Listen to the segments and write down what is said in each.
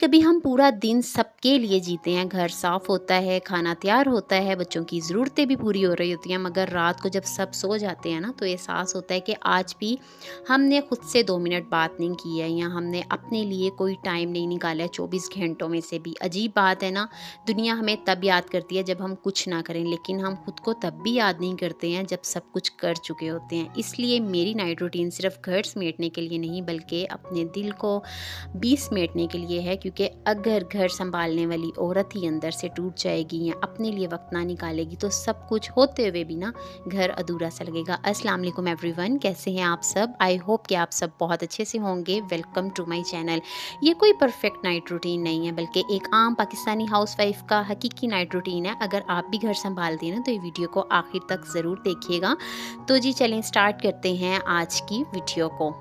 कभी हम पूरा दिन सबके लिए जीते हैं, घर साफ होता है, खाना तैयार होता है, बच्चों की ज़रूरतें भी पूरी हो रही होती हैं, मगर रात को जब सब सो जाते हैं ना, तो एहसास होता है कि आज भी हमने खुद से 2 मिनट बात नहीं की है या हमने अपने लिए कोई टाइम नहीं निकाला है 24 घंटों में से भी। अजीब बात है ना, दुनिया हमें तब याद करती है जब हम कुछ ना करें, लेकिन हम खुद को तब भी याद नहीं करते हैं जब सब कुछ कर चुके होते हैं। इसलिए मेरी नाइट रूटीन सिर्फ घर समेटने के लिए नहीं, बल्कि अपने दिल को भी समेटने के लिए है, क्योंकि अगर घर संभालने वाली औरत ही अंदर से टूट जाएगी या अपने लिए वक्त ना निकालेगी तो सब कुछ होते हुए भी ना घर अधूरा सा लगेगा। अस्सलाम वालेकुम एवरीवन, कैसे हैं आप सब? आई होप कि आप सब बहुत अच्छे से होंगे। Welcome to my channel. ये कोई परफेक्ट नाइट रूटीन नहीं है, बल्कि एक आम पाकिस्तानी हाउसवाइफ का हकीकी नाइट रूटीन है। अगर आप भी घर संभालती हैं ना, तो ये वीडियो को आखिर तक ज़रूर देखिएगा। तो जी चलें स्टार्ट करते हैं आज की वीडियो को।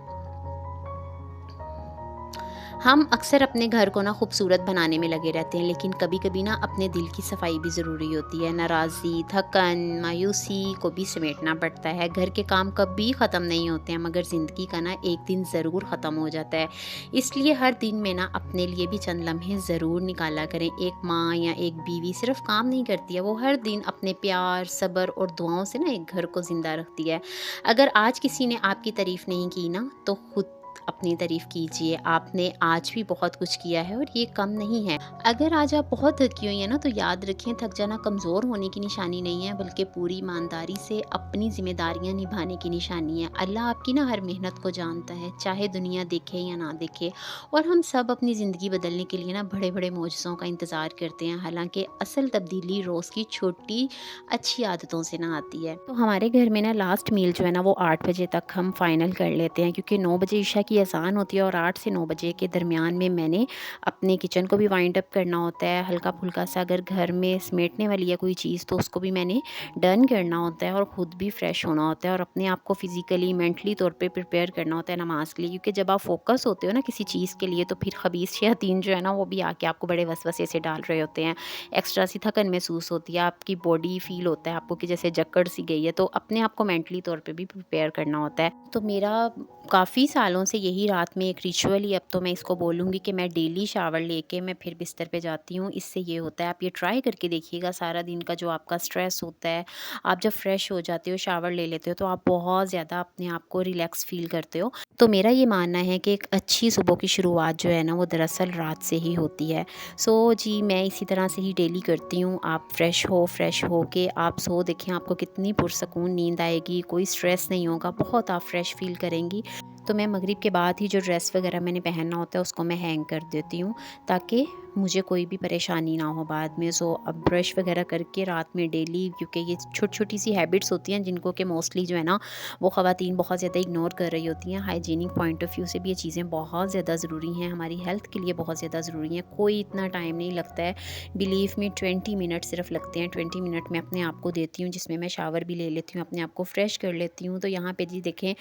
हम अक्सर अपने घर को ना खूबसूरत बनाने में लगे रहते हैं, लेकिन कभी-कभी ना अपने दिल की सफाई भी ज़रूरी होती है। नाराज़गी, थकन, मायूसी को भी समेटना पड़ता है। घर के काम कभी ख़त्म नहीं होते हैं, मगर ज़िंदगी का ना एक दिन ज़रूर ख़त्म हो जाता है। इसलिए हर दिन में ना अपने लिए भी चंद लम्हे ज़रूर निकाला करें। एक माँ या एक बीवी सिर्फ़ काम नहीं करती है, वो हर दिन अपने प्यार, सब्र और दुआओं से ना एक घर को ज़िंदा रखती है। अगर आज किसी ने आपकी तारीफ़ नहीं की ना, तो खुद अपनी तारीफ़ कीजिए। आपने आज भी बहुत कुछ किया है और ये कम नहीं है। अगर आज आप बहुत थकी हुई हैं ना, तो याद रखें, थक जाना कमज़ोर होने की निशानी नहीं है, बल्कि पूरी ईमानदारी से अपनी ज़िम्मेदारियाँ निभाने की निशानी है। अल्लाह आपकी ना हर मेहनत को जानता है, चाहे दुनिया देखे या ना देखे। और हम सब अपनी ज़िंदगी बदलने के लिए ना बड़े-बड़े मौजज़ों का इंतज़ार करते हैं, हालाँकि असल तब्दीली रोज़ की छोटी अच्छी आदतों से ना आती है। तो हमारे घर में ना लास्ट मील जो है ना, वो 8 बजे तक हम फाइनल कर लेते हैं, क्योंकि 9 बजे ईशा की अज़ान होती है और 8 से 9 बजे के दरमियान में मैंने अपने किचन को भी वाइंड अप करना होता है। हल्का-फुल्का सा अगर घर में समेटने वाली है कोई चीज़, तो उसको भी मैंने डन करना होता है और ख़ुद भी फ्रेश होना होता है और अपने आप को फ़िज़िकली, मेंटली तौर पे प्रिपेयर करना होता है नमाज़ के लिए। क्योंकि जब आप फ़ोकस होते हो ना किसी चीज़ के लिए, तो फिर खबीस शयातीन जो है ना, वो भी आके आपको बड़े वसवसे से डाल रहे होते हैं। एक्स्ट्रा सी थकन महसूस होती है, आपकी बॉडी फ़ील होता है आपको कि जैसे जकड़ सी गई है, तो अपने आप को मेंटली तौर पे भी प्रिपेयर करना होता है। तो मेरा काफ़ी सालों से यही रात में एक रिचुअल ही, अब तो मैं इसको बोलूँगी कि मैं डेली शावर लेके मैं फिर बिस्तर पे जाती हूँ। इससे ये होता है, आप ये ट्राई करके देखिएगा, सारा दिन का जो आपका स्ट्रेस होता है, आप जब फ्रेश हो जाते हो, शावर ले लेते हो, तो आप बहुत ज़्यादा अपने आप को रिलैक्स फ़ील करते हो। तो मेरा ये मानना है कि एक अच्छी सुबह की शुरुआत जो है ना, वो दरअसल रात से ही होती है। सो जी, मैं इसी तरह से ही डेली करती हूँ। आप फ्रेश हो के आप सो, देखें आपको कितनी पुरसकून नींद आएगी, कोई स्ट्रेस नहीं होगा, बहुत आप फ्रेश फ़ील करेंगी। तो मैं मगरिब के बाद ही जो ड्रेस वगैरह मैंने पहनना होता है, उसको मैं हैंग कर देती हूँ, ताकि मुझे कोई भी परेशानी ना हो बाद में। सो अब ब्रश वगैरह करके रात में डेली, क्योंकि ये छोटी-छोटी सी हैबिट्स होती हैं जिनको कि मोस्टली जो है ना, वो ख़वातीन बहुत ज़्यादा इग्नोर कर रही होती हैं। हाइजीनिक पॉइंट ऑफ व्यू से भी ये चीज़ें बहुत ज़्यादा ज़रूरी हैं, हमारी हेल्थ के लिए बहुत ज़्यादा ज़रूरी हैं। कोई इतना टाइम नहीं लगता है, बिलीव मी, 20 मिनट सिर्फ लगते हैं। 20 मिनट मैं अपने आप को देती हूँ, जिसमें मैं शावर भी ले लेती हूँ, अपने आप को फ्रेश कर लेती हूँ। तो यहाँ पे जी देखें,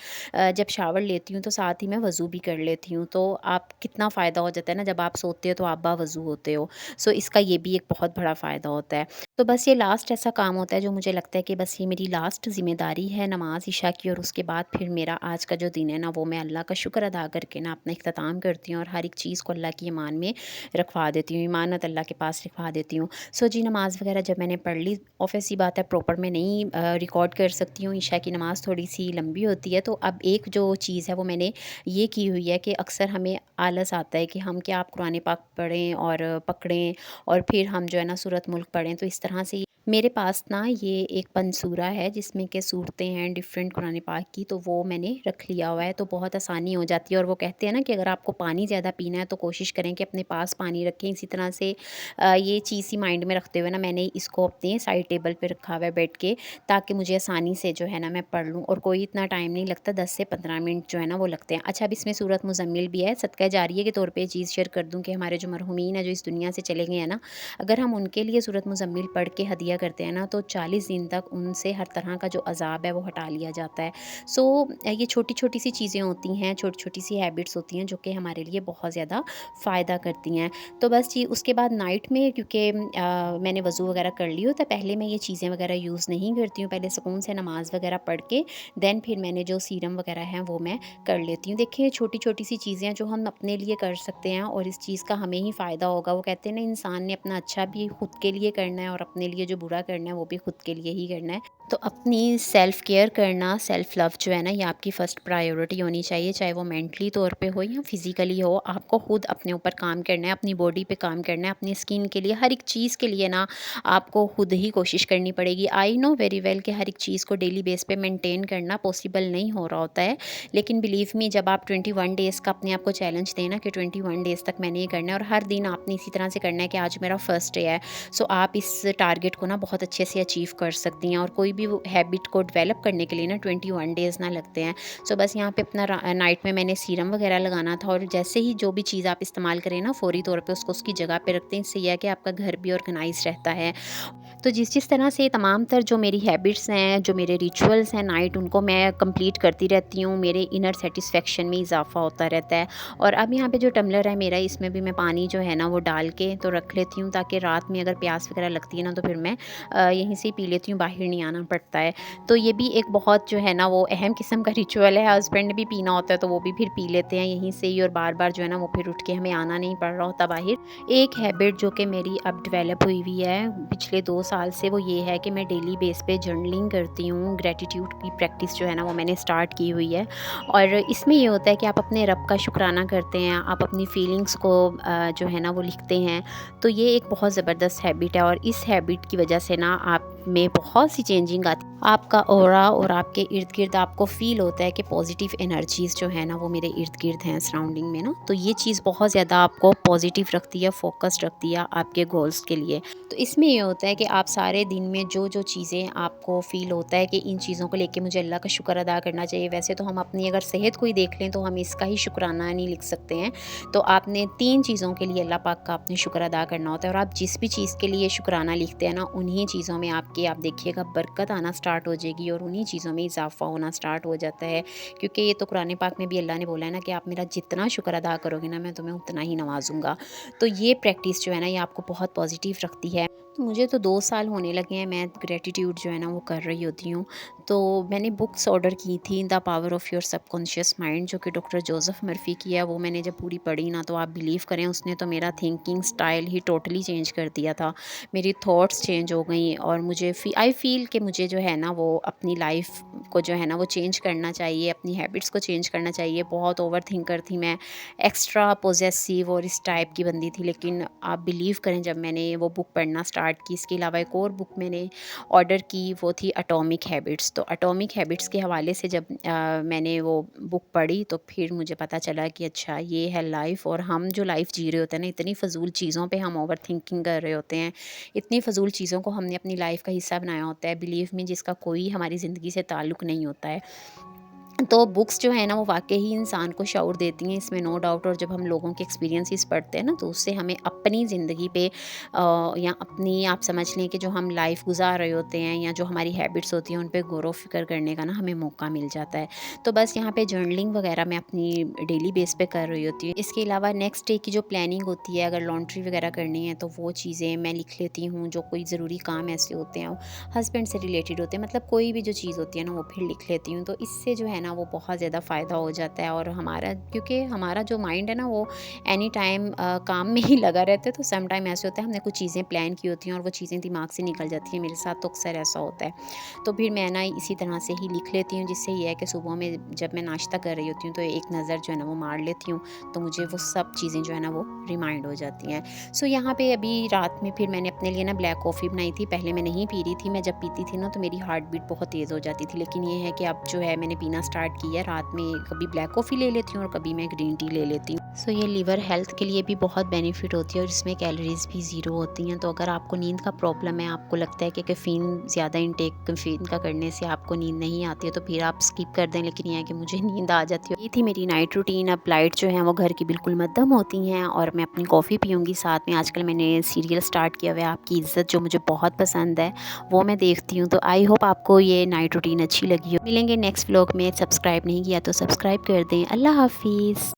जब शावर लेती हूँ तो साथ ही मैं वज़ू भी कर लेती हूँ। तो आप कितना फ़ायदा हो जाता है ना, जब आप सोते हो तो आप बावज़ू होते हो। सो इसका ये भी एक बहुत बड़ा फ़ायदा होता है। तो बस ये लास्ट ऐसा काम होता है जो मुझे लगता है कि बस ये मेरी लास्ट ज़िम्मेदारी है नमाज़ इशा की, और उसके बाद फिर मेरा आज का जो दिन है ना, वो मैं अल्लाह का शुक्र अदा करके ना अपना इख्तिताम करती हूँ और हर एक चीज़ को अल्लाह की ईमान में रखवा देती हूँ, ईमानत अल्लाह के पास रखवा देती हूँ। सो जी, नमाज़ वगैरह जब मैंने पढ़ ली, ऑब्वियस सी बात है प्रॉपर मैं नहीं रिकॉर्ड कर सकती हूँ, ईशा की नमाज़ थोड़ी-सी लंबी होती है। तो अब एक जो चीज़ है वो मैंने ये की हुई है कि अक्सर हमें आलस आता है कि हम क्या, आप कुरान पाक पढ़ें और पकड़ें और फिर हम जो है ना सूरत मुल्क पढ़ें। तो इस तरह से मेरे पास ना ये एक पंसूरा है जिसमें के सूरतें हैं डिफरेंट कुरान पाक की, तो वो मैंने रख लिया हुआ है, तो बहुत आसानी हो जाती है। और वो कहते हैं ना कि अगर आपको पानी ज़्यादा पीना है तो कोशिश करें कि अपने पास पानी रखें। इसी तरह से ये चीज़ ही माइंड में रखते हुए ना मैंने इसको अपने साइड टेबल पे रखा हुआ है बेड के, ताकि मुझे आसानी से जो है ना मैं पढ़ लूँ, और कोई इतना टाइम नहीं लगता, 10 से 15 मिनट जो है ना वो लगते हैं। अच्छा, अब इसमें सूरत मुज़म्मिल भी है। सदका जारिया के तौर पे ये चीज़ शेयर कर दूँ कि हमारे जो मरहूमीन है, जो इस दुनिया से चले गए हैं ना, अगर हम उनके लिए सूरत मुज़म्मिल पढ़ के हदिया करते हैं ना, तो 40 दिन तक उनसे हर तरह का जो अज़ाब है वो हटा लिया जाता है। सो ये छोटी-छोटी सी चीज़ें होती हैं, छोटी-छोटी सी हैबिट्स होती हैं जो कि हमारे लिए बहुत ज़्यादा फ़ायदा करती हैं। तो बस जी उसके बाद नाइट में क्योंकि मैंने वज़ू वगैरह कर ली होता है, पहले मैं ये चीज़ें वगैरह यूज़ नहीं करती हूँ। पहले सुकून से नमाज़ वगैरह पढ़ के देन फिर मैंने जो सीरम वगैरह हैं वो मैं कर लेती हूँ। देखिए छोटी-छोटी सी चीज़ें हैं जो हम अपने लिए कर सकते हैं और इस चीज़ का हमें ही फ़ायदा होगा। वो कहते हैं ना, इंसान ने अपना अच्छा भी खुद के लिए करना है और अपने लिए जो बुरा करना है वो भी खुद के लिए ही करना है। तो अपनी सेल्फ केयर करना, सेल्फ लव जो है ना, ये आपकी फ़र्स्ट प्रायोरिटी होनी चाहिए, चाहे वो मेंटली तौर पे हो या फिज़िकली हो। आपको खुद अपने ऊपर काम करना है, अपनी बॉडी पे काम करना है, अपनी स्किन के लिए, हर एक चीज़ के लिए ना आपको खुद ही कोशिश करनी पड़ेगी। आई नो वेरी वेल कि हर एक चीज़ को डेली बेस पे मेंटेन करना पॉसिबल नहीं हो रहा होता है, लेकिन बिलीव मी, जब आप 21 डेज़ का अपने आप को चैलेंज दें ना कि 21 डेज़ तक मैंने ये करना है और हर दिन आपने इसी तरह से करना है कि आज मेरा फर्स्ट डे है, सो आप इस टारगेट को ना बहुत अच्छे से अचीव कर सकती हैं। और कोई भी वो हैबिट को डेवलप करने के लिए ना 21 डेज़ ना लगते हैं। सो बस यहाँ पे अपना नाइट में मैंने सीरम वगैरह लगाना था और जैसे ही जो भी चीज़ आप इस्तेमाल करें ना, फ़ौरी तौर पे उसको उसकी जगह पे रखते हैं। इससे यह है कि आपका घर भी ऑर्गेनाइज़ रहता है। तो जिस तरह से तमाम तर जो मेरी हैबिट्स हैं, जो मेरे रिचुअल्स हैं नाइट, उनको मैं कंप्लीट करती रहती हूँ, मेरे इनर सैटिस्फैक्शन में इज़ाफ़ा होता रहता है। और अब यहाँ पे जो टम्बलर है मेरा, इसमें भी मैं पानी जो है ना वो डाल के तो रख लेती हूँ, ताकि रात में अगर प्यास वगैरह लगती है ना तो फिर मैं यहीं से ही पी लेती हूँ, बाहर नहीं आना पड़ता है। तो ये भी एक बहुत जो है ना वो अहम किस्म का रिचुअल है। हस्बैंड ने भी पीना होता है तो वो भी फिर पी लेते हैं यहीं से ही, और बार-बार जो है ना वो फिर उठ के हमें आना नहीं पड़ रहा होता बाहर। एक हैबिट जो कि मेरी अब डेवलप हुई हुई है पिछले 2 साल से, वो ये है कि मैं डेली बेस पे जर्नलिंग करती हूँ। ग्रैटिट्यूड की प्रैक्टिस जो है ना वो मैंने स्टार्ट की हुई है, और इसमें ये होता है कि आप अपने रब का शुक्राना करते हैं, आप अपनी फीलिंग्स को जो है ना वो लिखते हैं। तो ये एक बहुत ज़बरदस्त हैबिट है, और इस हैबिट की वजह से ना आप में बहुत सी चेंजिंग आती है। आपका ऑरा और आपके इर्द-गिर्द आपको फ़ील होता है कि पॉजिटिव एनर्जीज़ जो है ना वो मेरे इर्द-गिर्द हैं, सराउंडिंग में ना। तो ये चीज़ बहुत ज़्यादा आपको पॉजिटिव रखती है, फ़ोकस्ड रखती है आपके गोल्स के लिए। तो इसमें ये होता है कि आप सारे दिन में जो-जो चीज़ें आपको फ़ील होता है कि इन चीज़ों को लेके मुझे अल्लाह का शुक्र अदा करना चाहिए। वैसे तो हम अपनी अगर सेहत को ही देख लें तो हम इसका ही शुक्राना नहीं लिख सकते हैं। तो आपने 3 चीज़ों के लिए अल्लाह पाक का आपने शुक्र अदा करना होता है, और आप जिस भी चीज़ के लिए शुक्राना लिखते हैं ना, उन्हीं चीज़ों में आपकी, आप देखिएगा, बरकत आना स्टार्ट हो जाएगी और उन्हीं चीज़ों में इज़ाफ़ा होना स्टार्ट हो जाता है। क्योंकि ये तो कुरान पाक में भी अल्लाह ने बोला है ना कि आप मेरा जितना शुक्र अदा करोगे ना, मैं तुम्हें उतना ही नवाज़ूँगा। तो ये प्रैक्टिस जो है ना ये आपको बहुत पॉजिटिव रखती है। तो मुझे तो 2 साल होने लगे हैं, मैं ग्रैटिट्यूड जो है ना वो कर रही होती हूँ। तो मैंने बुक्स ऑर्डर की थी, the power of your subconscious mind, जो कि डॉक्टर जोसेफ मर्फ़ी की है। वो मैंने जब पूरी पढ़ी ना, तो आप बिलीव करें, उसने तो मेरा थिंकिंग स्टाइल ही टोटली चेंज कर दिया था। मेरी थॉट्स चेंज हो गई, और मुझे आई फ़ील कि मुझे जो है ना वो अपनी लाइफ़ को जो है ना वो चेंज करना चाहिए, अपनी हैबिट्स को चेंज करना चाहिए। बहुत ओवर थिंकर थी मैं, एक्स्ट्रा पॉसेसिव और इस टाइप की बंदी थी। लेकिन आप बिलीव करें, जब मैंने वो बुक पढ़ना स्टार्ट की, इसके अलावा एक और बुक मैंने ऑर्डर की, वो थी एटॉमिक हैबिट्स। तो एटॉमिक हैबिट्स के हवाले से जब मैंने वो बुक पढ़ी, तो फिर मुझे पता चला कि अच्छा ये है लाइफ। और हम जो लाइफ जी रहे होते हैं ना, इतनी फ़जूल चीज़ों पे हम ओवर थिंकिंग कर रहे होते हैं, इतनी फ़जूल चीज़ों को हमने अपनी लाइफ का हिस्सा बनाया होता है, बिलीव मी, जिसका कोई हमारी ज़िंदगी से ताल्लुक़ नहीं होता है। तो बुक्स जो है ना वो वाक़ई ही इंसान को शऊर देती हैं, इसमें नो डाउट। और जब हम लोगों के एक्सपीरियंसेस पढ़ते हैं ना, तो उससे हमें अपनी ज़िंदगी पे या अपनी, आप समझ लें कि जो हम लाइफ गुजार रहे होते हैं या जो हमारी हैबिट्स होती हैं, उन पे गौर व फ़िक्र करने का ना हमें मौका मिल जाता है। तो बस यहाँ पे जर्नलिंग वगैरह मैं अपनी डेली बेस पे कर रही होती हूँ। इसके अलावा नेक्स्ट डे की जो प्लानिंग होती है, अगर लॉन्ड्री वगैरह करनी है तो वो चीज़ें मैं लिख लेती हूँ। जो कोई ज़रूरी काम ऐसे होते हैं, हस्बैंड से रिलेटेड होते हैं, मतलब कोई भी जो चीज़ होती है ना वो फिर लिख लेती हूँ। तो इससे जो है ना वो बहुत ज़्यादा फ़ायदा हो जाता है। और हमारा, क्योंकि हमारा जो माइंड है ना वो एनी टाइम काम में ही लगा रहता है, तो सम टाइम ऐसे होता है हमने कुछ चीज़ें प्लान की होती हैं और वो चीज़ें दिमाग से निकल जाती हैं। मेरे साथ तो अक्सर ऐसा होता है। तो फिर मैं ना इसी तरह से ही लिख लेती हूँ, जिससे ये है कि सुबह में जब मैं नाश्ता कर रही होती हूँ तो एक नज़र जो है ना वो मार लेती हूँ, तो मुझे वो सब चीज़ें जो है ना वो रिमाइंड हो जाती हैं। सो यहाँ पे अभी रात में फिर मैंने अपने लिए ना ब्लैक कॉफ़ी बनाई थी। पहले मैं नहीं पी रही थी, मैं जब पीती थी ना तो मेरी हार्ट बीट बहुत तेज़ हो जाती थी। लेकिन ये है कि अब जो है मैंने पीना स्टार्ट किया है, रात में कभी ब्लैक कॉफ़ी ले लेती हूँ और कभी मैं ग्रीन टी ले लेती हूँ। सो ये लीवर हेल्थ के लिए भी बहुत बेनिफिट होती है और इसमें कैलोरीज़ भी ज़ीरो होती हैं। तो अगर आपको नींद का प्रॉब्लम है, आपको लगता है कि कैफ़ीन ज़्यादा इंटेक कैफ़ीन का करने से आपको नींद नहीं आती है, तो फिर आप स्किप कर दें। लेकिन ये है कि मुझे नींद आ जाती है। ये थी मेरी नाइट रूटीन। अब लाइट जो है वो घर की बिल्कुल मद्धम होती हैं और मैं अपनी कॉफ़ी पीऊँगी साथ में। आजकल मैंने सीरियल स्टार्ट किया हुआ है आपकी इज़्ज़त, जो मुझे बहुत पसंद है, वो मैं देखती हूँ। तो आई होप आपको ये नाइट रूटीन अच्छी लगी हो। मिलेंगे नेक्स्ट व्लॉग में। सब्सक्राइब नहीं किया तो सब्सक्राइब कर दें। अल्लाह हाफ़िज़।